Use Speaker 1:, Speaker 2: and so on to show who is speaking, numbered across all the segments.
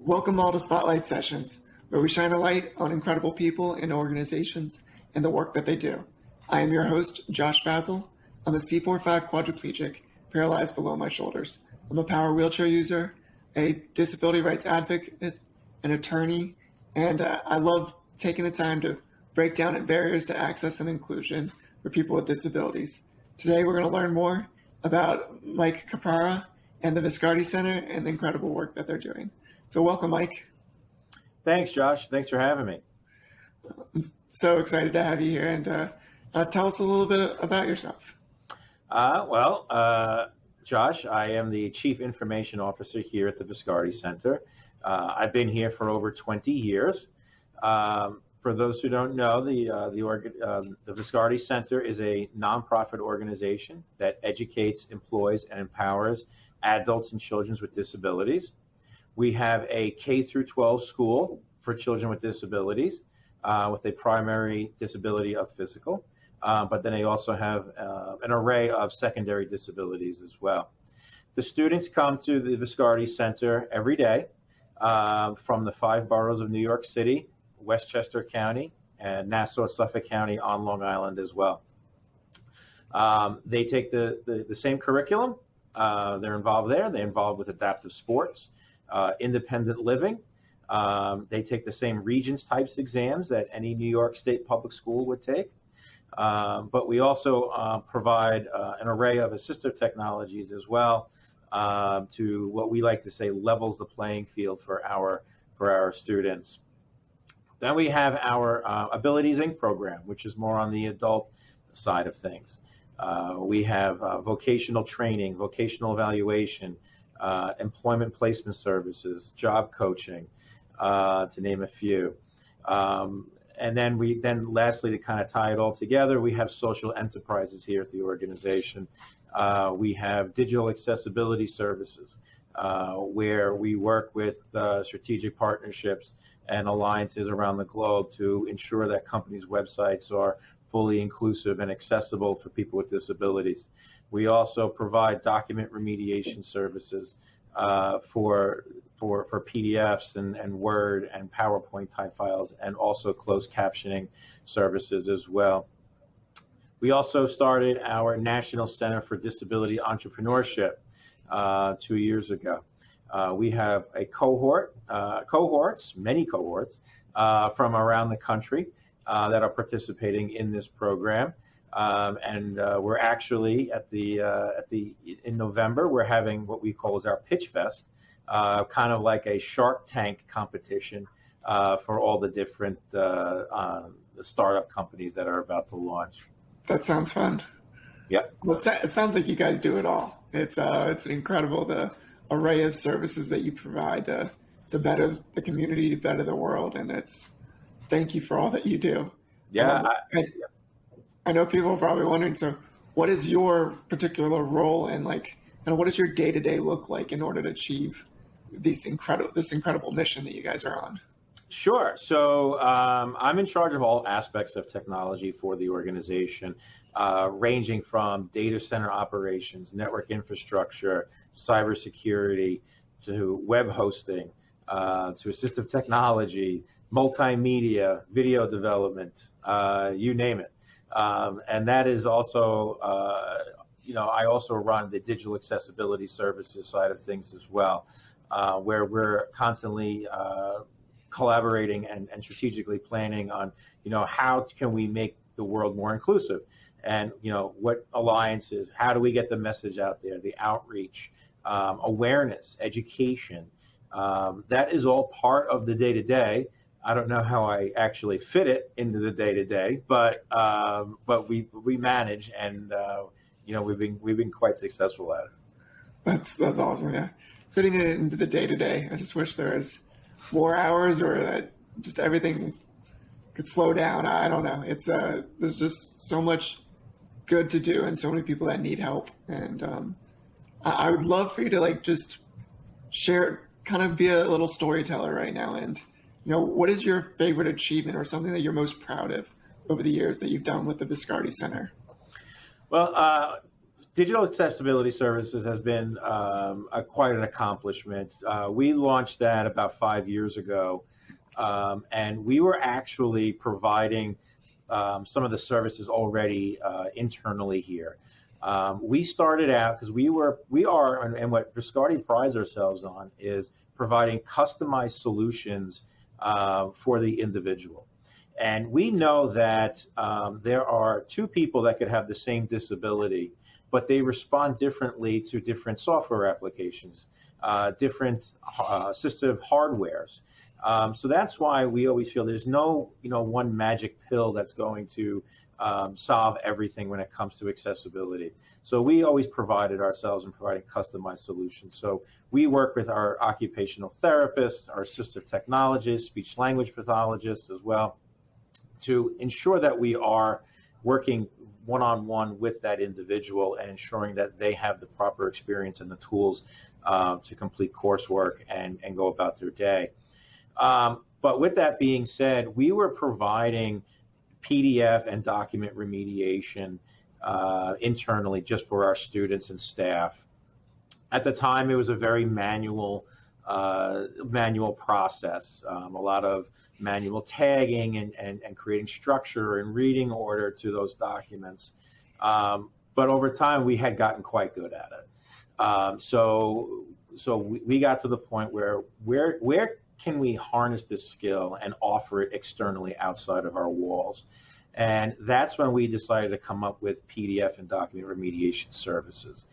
Speaker 1: Welcome all to Spotlight Sessions, where we shine a light on incredible people and organizations and the work that they do. I am your host, Josh Basil. I'm a C4-5 quadriplegic, paralyzed below my shoulders. I'm a power wheelchair user, a disability rights advocate, an attorney, and I love taking the time to break down barriers to access and inclusion for people with disabilities. Today, we're going to learn more about Mike Caprara and the Viscardi Center and the incredible work that they're doing. So welcome, Mike.
Speaker 2: Thanks, Josh. Thanks for having me.
Speaker 1: I'm so excited to have you here, and tell us a little bit about yourself.
Speaker 2: Josh, I am the Chief Information Officer here at the Viscardi Center. I've been here for over 20 years. For those who don't know, the Viscardi Center is a nonprofit organization that educates, employs, and empowers adults and children with disabilities. We have a K through 12 school for children with disabilities with a primary disability of physical, but then they also have an array of secondary disabilities as well. The students come to the Viscardi Center every day from the 5 boroughs of New York City, Westchester County, and Nassau, Suffolk County on Long Island as well. They take the same curriculum. They're involved there. They're involved with adaptive sports, independent living. They take the same Regents types exams that any New York State public school would take. But we also provide an array of assistive technologies as well to what we like to say levels the playing field for our students. Then we have our Abilities Inc. program, which is more on the adult side of things. We have vocational training, vocational evaluation, employment placement services, job coaching, to name a few. And then lastly, to kind of tie it all together, we have social enterprises here at the organization. We have digital accessibility services, where we work with strategic partnerships and alliances around the globe to ensure that companies' websites are fully inclusive and accessible for people with disabilities. We also provide document remediation services for PDFs and Word and PowerPoint type files, and also closed captioning services as well. We also started our National Center for Disability Entrepreneurship 2 years ago. We have a many cohorts from around the country that are participating in this program. And we're actually in November, we're having what we call as our Pitch Fest, kind of like a Shark Tank competition for all the different startup companies that are about to launch.
Speaker 1: That sounds fun.
Speaker 2: Yeah.
Speaker 1: Well, it sounds like you guys do it all. It's an incredible the array of services that you provide to better the community, to better the world, and thank you for all that you do.
Speaker 2: Yeah.
Speaker 1: I know people are probably wondering, so what is your particular role and what does your day-to-day look like in order to achieve this incredible mission that you guys are on?
Speaker 2: Sure. So I'm in charge of all aspects of technology for the organization, ranging from data center operations, network infrastructure, cybersecurity, to web hosting, to assistive technology, multimedia, video development, you name it. And that is also, I also run the digital accessibility services side of things as well, where we're constantly collaborating and strategically planning on, how can we make the world more inclusive, and, what alliances, how do we get the message out there, the outreach, awareness, education. That is all part of the day-to-day. I don't know how I actually fit it into the day-to-day, but we manage, and we've been quite successful at it.
Speaker 1: That's awesome. Yeah, fitting it into the day-to-day. I just wish there was more hours, or that just everything could slow down. I don't know. It's there's just so much good to do, and so many people that need help. And I would love for you to just share, kind of be a little storyteller right now, and what is your favorite achievement or something that you're most proud of over the years that you've done with the Viscardi Center?
Speaker 2: Well, Digital accessibility services has been quite an accomplishment. We launched that about 5 years ago, and we were actually providing some of the services already internally here. We started out because we are, and what Viscardi prides ourselves on is providing customized solutions for the individual. And we know that there are two people that could have the same disability, but they respond differently to different software applications, different assistive hardwares. So that's why we always feel there's no, one magic pill that's going to solve everything when it comes to accessibility. So we always provided ourselves in providing customized solutions. So we work with our occupational therapists, our assistive technologists, speech language pathologists as well, to ensure that we are working one-on-one with that individual and ensuring that they have the proper experience and the tools to complete coursework and go about their day. But with that being said, we were providing PDF and document remediation internally just for our students and staff. At the time, it was a very manual process, a lot of manual tagging and creating structure and reading order to those documents. But over time, we had gotten quite good at it. So we got to the point where can we harness this skill and offer it externally outside of our walls? And that's when we decided to come up with PDF and document remediation services.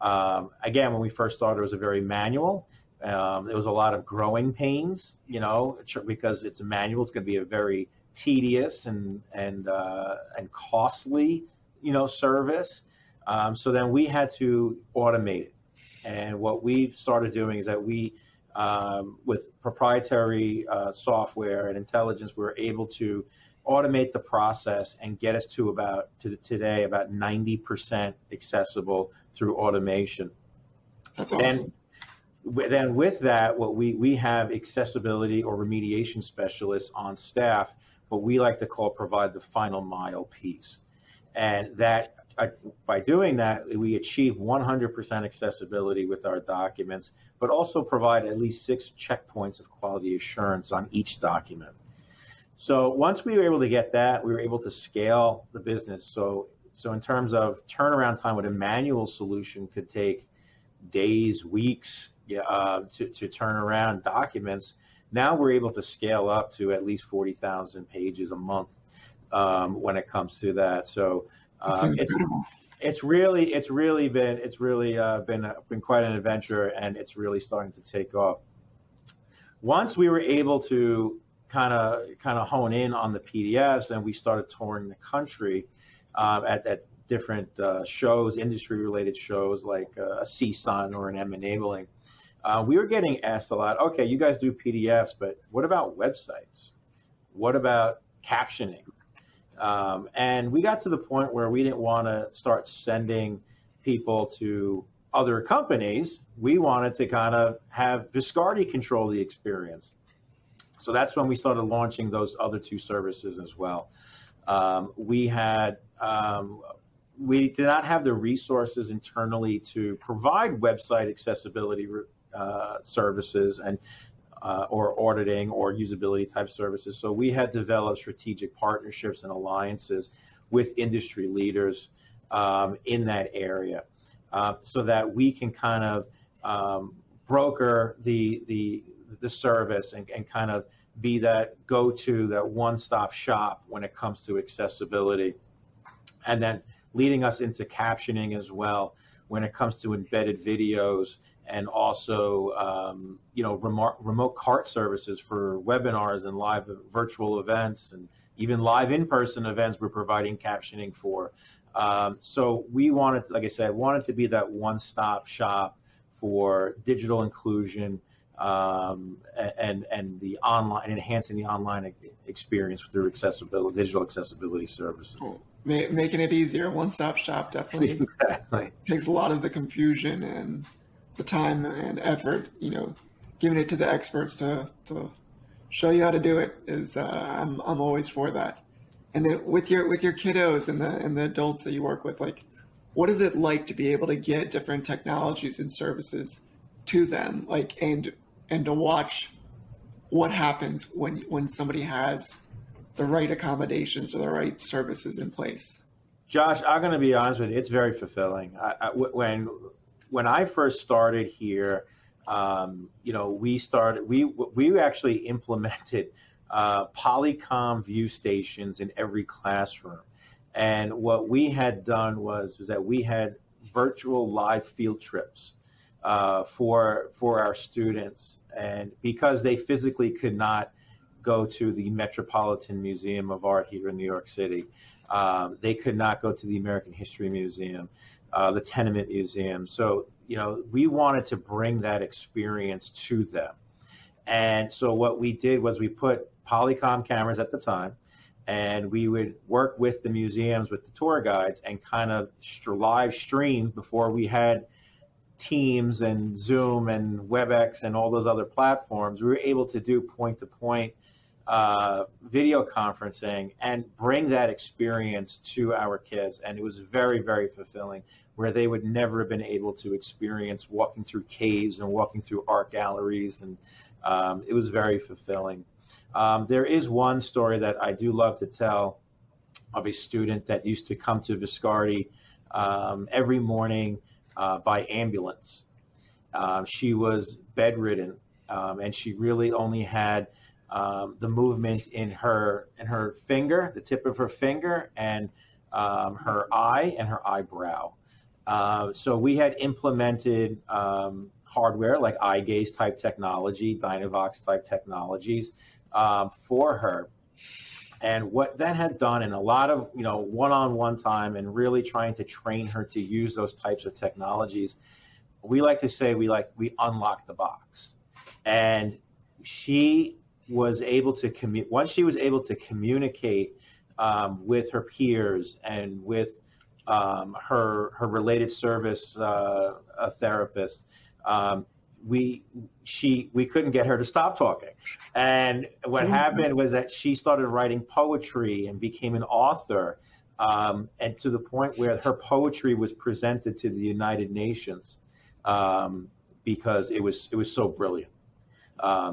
Speaker 2: Again, when we first started, it was a very manual. There was a lot of growing pains, because it's a manual. It's going to be a very tedious and costly, service. So then we had to automate it. And what we've started doing is that we, with proprietary software and intelligence, we were able to automate the process and get us to today about 90% accessible through automation.
Speaker 1: That's awesome.
Speaker 2: And then with that, what we have accessibility or remediation specialists on staff, what we like to provide the final mile piece. And that by doing that, we achieve 100% accessibility with our documents, but also provide at least 6 checkpoints of quality assurance on each document. So once we were able to get that, we were able to scale the business. So in terms of turnaround time, what a manual solution could take days, weeks to turn around documents, now we're able to scale up to at least 40,000 pages a month when it comes to that. So it's really been quite an adventure, and it's really starting to take off. Once we were able to kind of hone in on the PDFs, and we started touring the country at different shows, industry-related shows like a CSUN or an M-Enabling. We were getting asked a lot, okay, you guys do PDFs, but what about websites? What about captioning? And we got to the point where we didn't want to start sending people to other companies. We wanted to kind of have Viscardi control the experience. So that's when we started launching those other 2 services as well. We did not have the resources internally to provide website accessibility services and or auditing or usability type services. So we had developed strategic partnerships and alliances with industry leaders in that area, so that we can kind of broker the service and kind of be that go-to, that one-stop shop when it comes to accessibility. And then leading us into captioning as well when it comes to embedded videos, and also remote cart services for webinars and live virtual events, and even live in-person events we're providing captioning for. So we wanted, like I said, to be that one-stop shop for digital inclusion and the online, enhancing the online experience through digital accessibility services.
Speaker 1: Cool. Making it easier, one-stop shop definitely
Speaker 2: exactly
Speaker 1: takes a lot of the confusion and the time and effort. Giving it to the experts to show you how to do it is I'm always for that. And then with your kiddos and the adults that you work with, like, what is it like to be able to get different technologies and services to them, like, and to watch what happens when somebody has the right accommodations or the right services in place?
Speaker 2: Josh, I'm going to be honest with you. It's very fulfilling. When I first started here, we actually implemented Polycom view stations in every classroom. And what we had done was that we had virtual live field trips for our students. And because they physically could not go to the Metropolitan Museum of Art here in New York City, they could not go to the American History Museum, the Tenement Museum. So, we wanted to bring that experience to them. And so what we did was we put Polycom cameras at the time, and we would work with the museums, with the tour guides, and kind of live stream before we had Teams and Zoom and WebEx and all those other platforms. We were able to do point-to-point video conferencing and bring that experience to our kids. And it was very, very fulfilling, where they would never have been able to experience walking through caves and walking through art galleries. And it was very fulfilling. There is one story that I do love to tell of a student that used to come to Viscardi every morning by ambulance. She was bedridden, and she really only had the movement in her finger, the tip of her finger, and her eye and her eyebrow. So we had implemented hardware like eye gaze type technology, Dynavox type technologies for her. And what that had done, in a lot of one-on-one time and really trying to train her to use those types of technologies, we like to say we unlocked the box. And she was able to once she was able to communicate with her peers and with her related service therapist, we couldn't get her to stop talking. And what happened was that she started writing poetry and became an author, and to the point where her poetry was presented to the United Nations because it was so brilliant.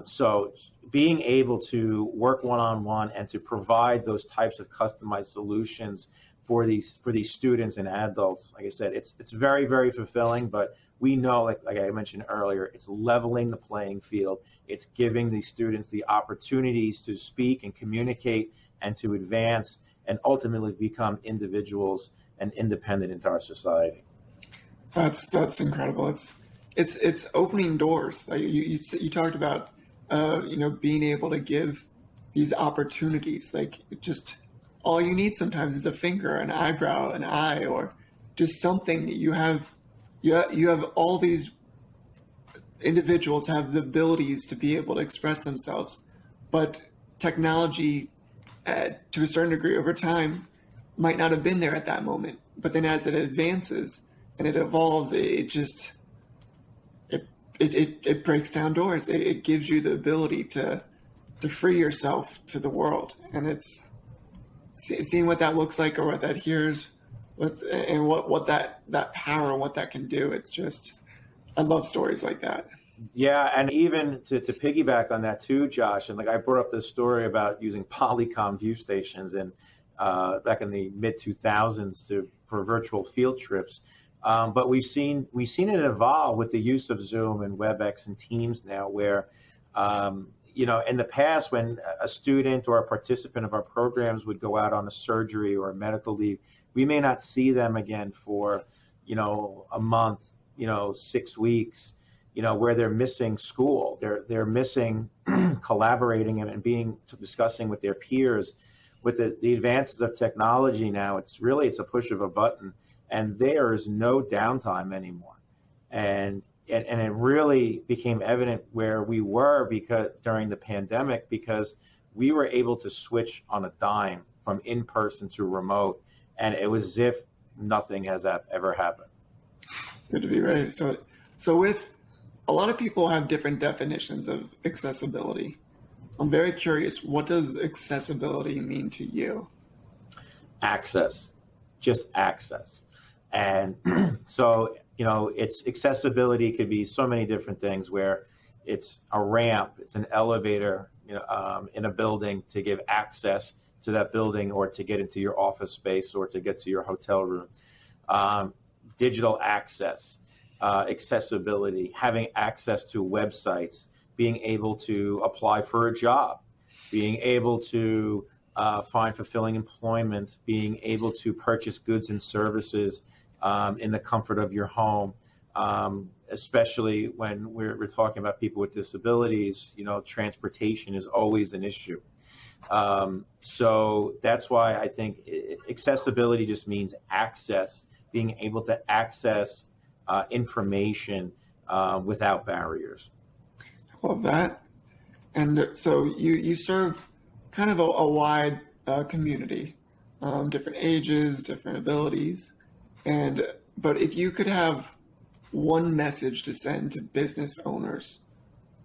Speaker 2: So being able to work one-on-one and to provide those types of customized solutions for these students and adults, like I said, it's very, very fulfilling. But we know, like I mentioned earlier, it's leveling the playing field. It's giving these students the opportunities to speak and communicate and to advance and ultimately become individuals and independent into our society.
Speaker 1: That's incredible. It's opening doors. Like you talked about, being able to give these opportunities. Like, just all you need sometimes is a finger, an eyebrow, an eye, or just something. You have all these individuals have the abilities to be able to express themselves, but technology, to a certain degree over time, might not have been there at that moment. But then as it advances and it evolves, it breaks down doors. It gives you the ability to free yourself to the world. And it's seeing what that looks like, or what that hears, and what that power, what that can do. It's just, I love stories like that.
Speaker 2: Yeah, and even to piggyback on that too, Josh, and like I brought up this story about using Polycom view stations and back in the mid 2000s for virtual field trips. But we've seen it evolve with the use of Zoom and WebEx and Teams now, where in the past, when a student or a participant of our programs would go out on a surgery or a medical leave, we may not see them again for a month, 6 weeks, where they're missing school, they're missing collaborating and discussing with their peers. With the advances of technology now, it's a push of a button. And there is no downtime anymore, and it really became evident where we were during the pandemic, because we were able to switch on a dime from in person to remote, and it was as if nothing has ever happened.
Speaker 1: Good to be ready. So with a lot of people have different definitions of accessibility. I'm very curious, what does accessibility mean to you?
Speaker 2: Access, just access. And so, it's accessibility could be so many different things, where it's a ramp, it's an elevator, in a building to give access to that building, or to get into your office space, or to get to your hotel room. Digital access, accessibility, having access to websites, being able to apply for a job, being able to find fulfilling employment, being able to purchase goods and services in the comfort of your home, especially when we're talking about people with disabilities. Transportation is always an issue. So that's why I think accessibility just means access, being able to access information without barriers.
Speaker 1: I love that. And so you serve kind of a wide community, different ages, different abilities. But if you could have one message to send to business owners,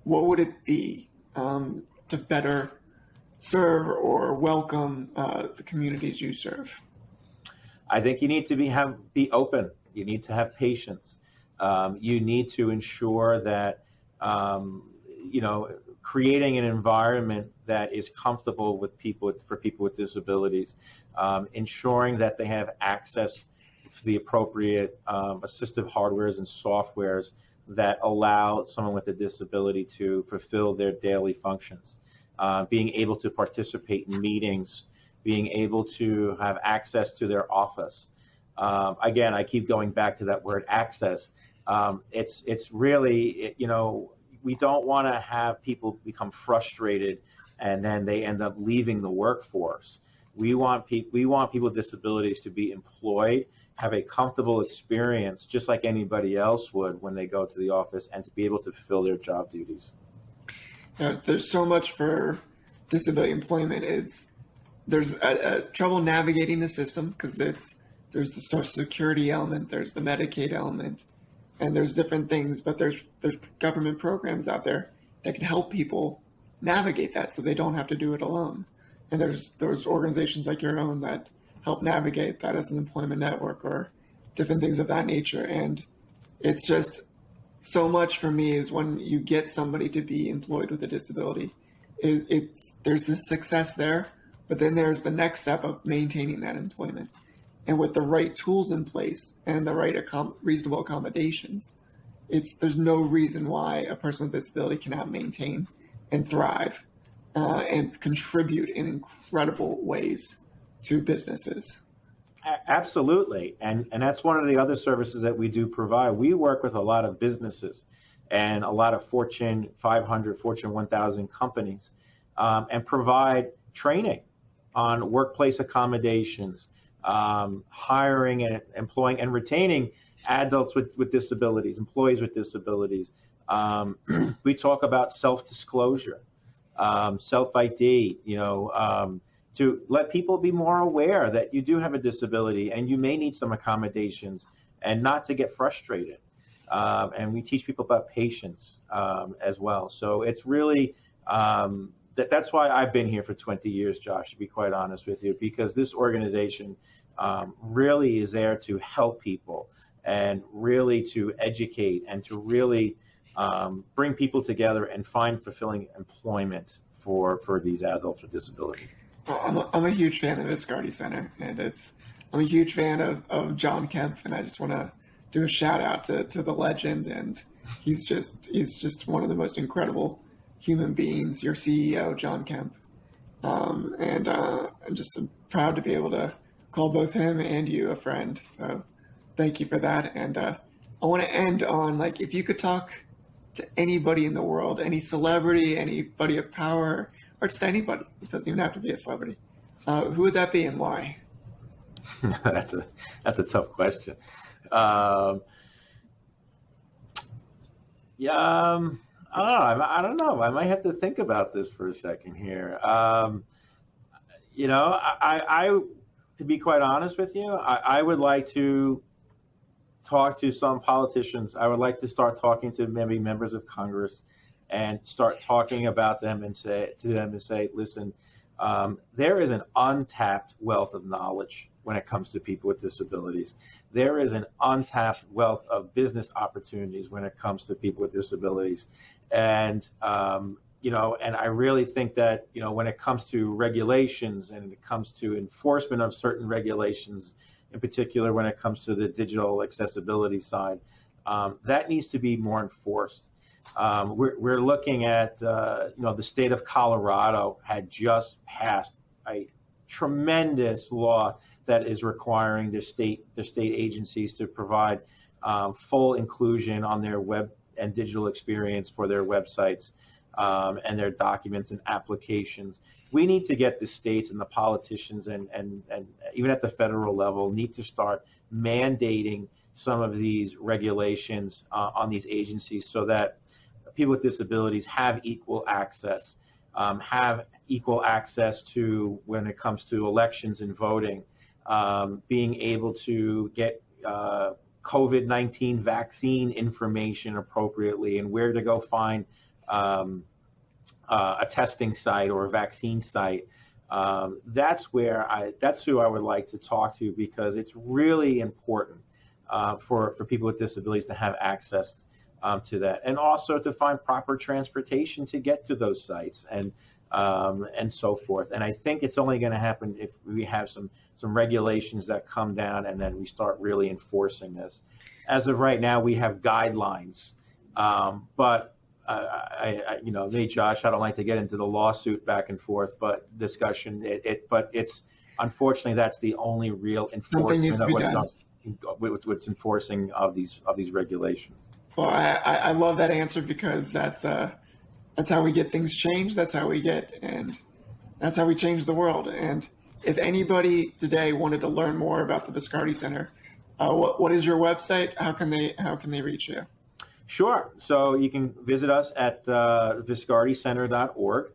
Speaker 1: what would it be to better serve or welcome the communities you serve?
Speaker 2: I think you need to be open. You need to have patience. You need to ensure that creating an environment that is comfortable for people with disabilities, ensuring that they have access to the appropriate assistive hardwares and softwares that allow someone with a disability to fulfill their daily functions, being able to participate in meetings, being able to have access to their office. Again, I keep going back to that word access. It's really, we don't want to have people become frustrated and then they end up leaving the workforce. We want people with disabilities to be employed, have a comfortable experience just like anybody else would when they go to the office, and to be able to fulfill their job duties.
Speaker 1: There's so much for disability employment. There's trouble navigating the system because there's the Social Security element, there's the Medicaid element, and there's different things, but there's government programs out there that can help people navigate that so they don't have to do it alone. And there's organizations like your own that help navigate that as an employment network or different things of that nature. And it's just so much for me is when you get somebody to be employed with a disability, there's this success there, but then there's the next step of maintaining that employment. And with the right tools in place and the right reasonable accommodations, there's no reason why a person with disability cannot maintain and thrive and contribute in incredible ways to businesses.
Speaker 2: Absolutely. And that's one of the other services that we do provide. We work with a lot of businesses and a lot of Fortune 500, Fortune 1000 companies, and provide training on workplace accommodations, hiring and employing and retaining adults with disabilities, employees with disabilities. We talk about self-disclosure, self-ID, to let people be more aware that you do have a disability and you may need some accommodations, and not to get frustrated. And we teach people about patience as well. So it's really, that's why I've been here for 20 years, Josh, to be quite honest with you, because this organization really is there to help people and really to educate and to really bring people together and find fulfilling employment for these adults with disabilities.
Speaker 1: I'm a huge fan of Viscardi Center, and I'm a huge fan of John Kemp, and I just want to do a shout out to the legend. And he's just one of the most incredible human beings. Your CEO, John Kemp, and I'm just proud to be able to call both him and you a friend. So thank you for that. And I want to end on, like, if you could talk to anybody in the world, any celebrity, anybody of power, or just anybody, it doesn't even have to be a celebrity, who would that be and why?
Speaker 2: That's a tough question. I don't know. I might have to think about this for a second here. I to be quite honest with you, I would like to talk to some politicians. I would like to start talking to maybe members of Congress and start talking about them and say, listen, there is an untapped wealth of knowledge when it comes to people with disabilities. There is an untapped wealth of business opportunities when it comes to people with disabilities. And, and I really think that, when it comes to regulations and it comes to enforcement of certain regulations, in particular when it comes to the digital accessibility side, that needs to be more enforced. We're looking at, the state of Colorado had just passed a tremendous law that is requiring the state agencies to provide full inclusion on their web and digital experience for their websites and their documents and applications. We need to get the states and the politicians and even at the federal level need to start mandating some of these regulations on these agencies so that people with disabilities have equal access to when it comes to elections and voting, being able to get COVID-19 vaccine information appropriately and where to go find a testing site or a vaccine site. That's who I would like to talk to, because it's really important for people with disabilities to have access to that, and also to find proper transportation to get to those sites and so forth. And I think it's only going to happen if we have some regulations that come down and then we start really enforcing this. As of right now, we have guidelines, but me, Josh, I don't like to get into the lawsuit back and forth, but discussion. But it's unfortunately that's the only real enforcement of what's enforcing of these regulations.
Speaker 1: Well, I love that answer, because that's how we get things changed. That's how we change the world. And if anybody today wanted to learn more about the Viscardi Center, what is your website? How can they reach you?
Speaker 2: Sure. So you can visit us at viscardicenter.org.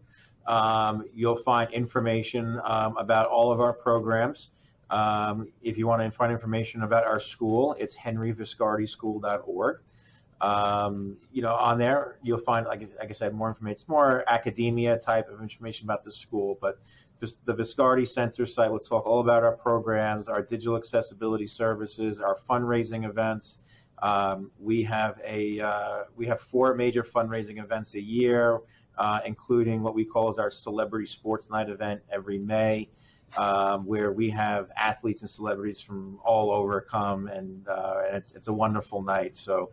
Speaker 2: You'll find information about all of our programs. If you want to find information about our school, it's henryviscardischool.org. On there, you'll find, like I said, more information. It's more academia type of information about the school, but the Viscardi Center site will talk all about our programs, our digital accessibility services, our fundraising events. We have 4 major fundraising events a year, including what we call as our Celebrity Sports Night event every May, where we have athletes and celebrities from all over come, and it's a wonderful night. So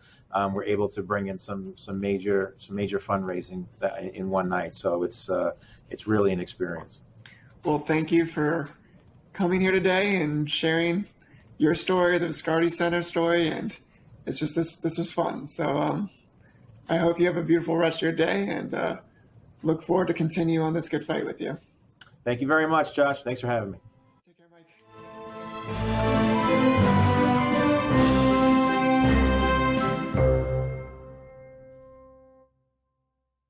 Speaker 2: we're able to bring in some major fundraising in one night. So it's really an experience.
Speaker 1: Well, thank you for coming here today and sharing your story, the Viscardi Center story, and it's just this was fun. So I hope you have a beautiful rest of your day, and look forward to continue on this good fight with you.
Speaker 2: Thank you very much, Josh. Thanks for having me.
Speaker 1: Take care, Mike.